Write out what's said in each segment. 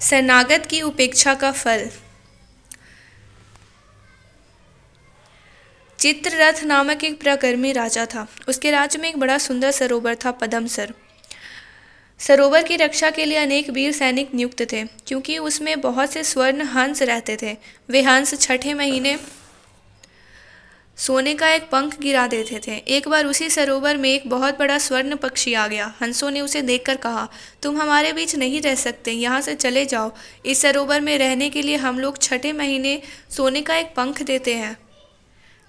शरणागत की उपेक्षा का फल। चित्ररथ नामक एक पराक्रमी राजा था। उसके राज्य में एक बड़ा सुंदर सरोवर था, पद्मसर। सरोवर की रक्षा के लिए अनेक वीर सैनिक नियुक्त थे, क्योंकि उसमें बहुत से स्वर्ण हंस रहते थे। वे हंस छठे महीने सोने का एक पंख गिरा देते थे। एक बार उसी सरोवर में एक बहुत बड़ा स्वर्ण पक्षी आ गया। हंसों ने उसे देखकर कहा, तुम हमारे बीच नहीं रह सकते, यहाँ से चले जाओ। इस सरोवर में रहने के लिए हम लोग छठे महीने सोने का एक पंख देते हैं।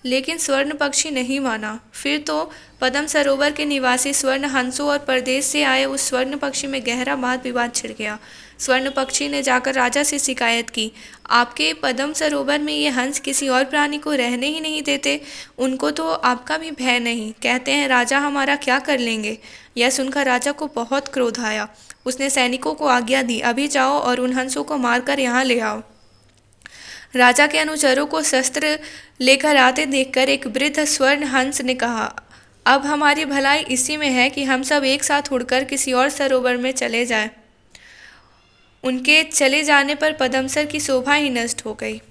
लेकिन स्वर्ण पक्षी नहीं माना। फिर तो पद्म सरोवर के निवासी स्वर्ण हंसों और परदेश से आए उस स्वर्ण पक्षी में गहरा वाद विवाद छिड़ गया। स्वर्ण पक्षी ने जाकर राजा से शिकायत की, आपके पद्म सरोवर में ये हंस किसी और प्राणी को रहने ही नहीं देते। उनको तो आपका भी भय नहीं, कहते हैं राजा हमारा क्या कर लेंगे। यह सुनकर राजा को बहुत क्रोध आया। उसने सैनिकों को आज्ञा दी, अभी जाओ और उन हंसों को मारकर यहाँ ले आओ। राजा के अनुचरों को शस्त्र लेकर आते देखकर एक वृद्ध स्वर्ण हंस ने कहा, अब हमारी भलाई इसी में है कि हम सब एक साथ उड़कर किसी और सरोवर में चले जाएं। उनके चले जाने पर पद्मसर की शोभा ही नष्ट हो गई।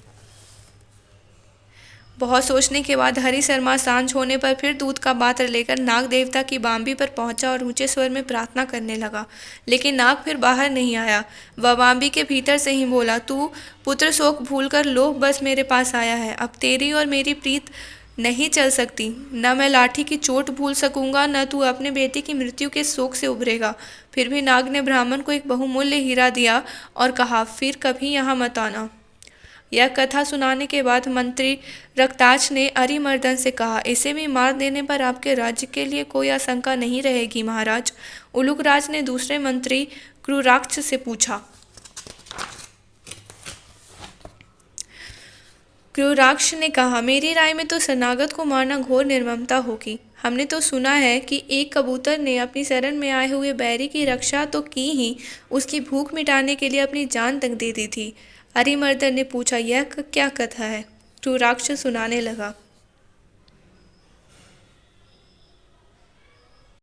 बहुत सोचने के बाद हरि शर्मा सांझ होने पर फिर दूध का पात्र लेकर नाग देवता की बांबी पर पहुंचा और ऊंचे स्वर में प्रार्थना करने लगा। लेकिन नाग फिर बाहर नहीं आया। वह बांबी के भीतर से ही बोला, तू पुत्र शोक भूलकर लोभ बस मेरे पास आया है। अब तेरी और मेरी प्रीत नहीं चल सकती। न मैं लाठी की चोट भूल सकूंगा, न तू अपने बेटे की मृत्यु के शोक से उभरेगा। फिर भी नाग ने ब्राह्मण को एक बहुमूल्य हीरा दिया और कहा, फिर कभी यहाँ मत आना। यह कथा सुनाने के बाद मंत्री रक्ताक्ष ने अरिमर्दन से कहा, इसे भी मार देने पर आपके राज्य के लिए कोई आशंका नहीं रहेगी महाराज। उलूकराज ने दूसरे मंत्री क्रूराक्ष से पूछा। क्रूराक्ष ने कहा, मेरी राय में तो शरणागत को मारना घोर निर्ममता होगी। हमने तो सुना है कि एक कबूतर ने अपनी शरण में आए हुए बैरी की रक्षा तो की ही, उसकी भूख मिटाने के लिए अपनी जान तक दे दी थी। अरिमर्दन ने पूछा, यह क्या कथा है? क्रूराक्ष सुनाने लगा।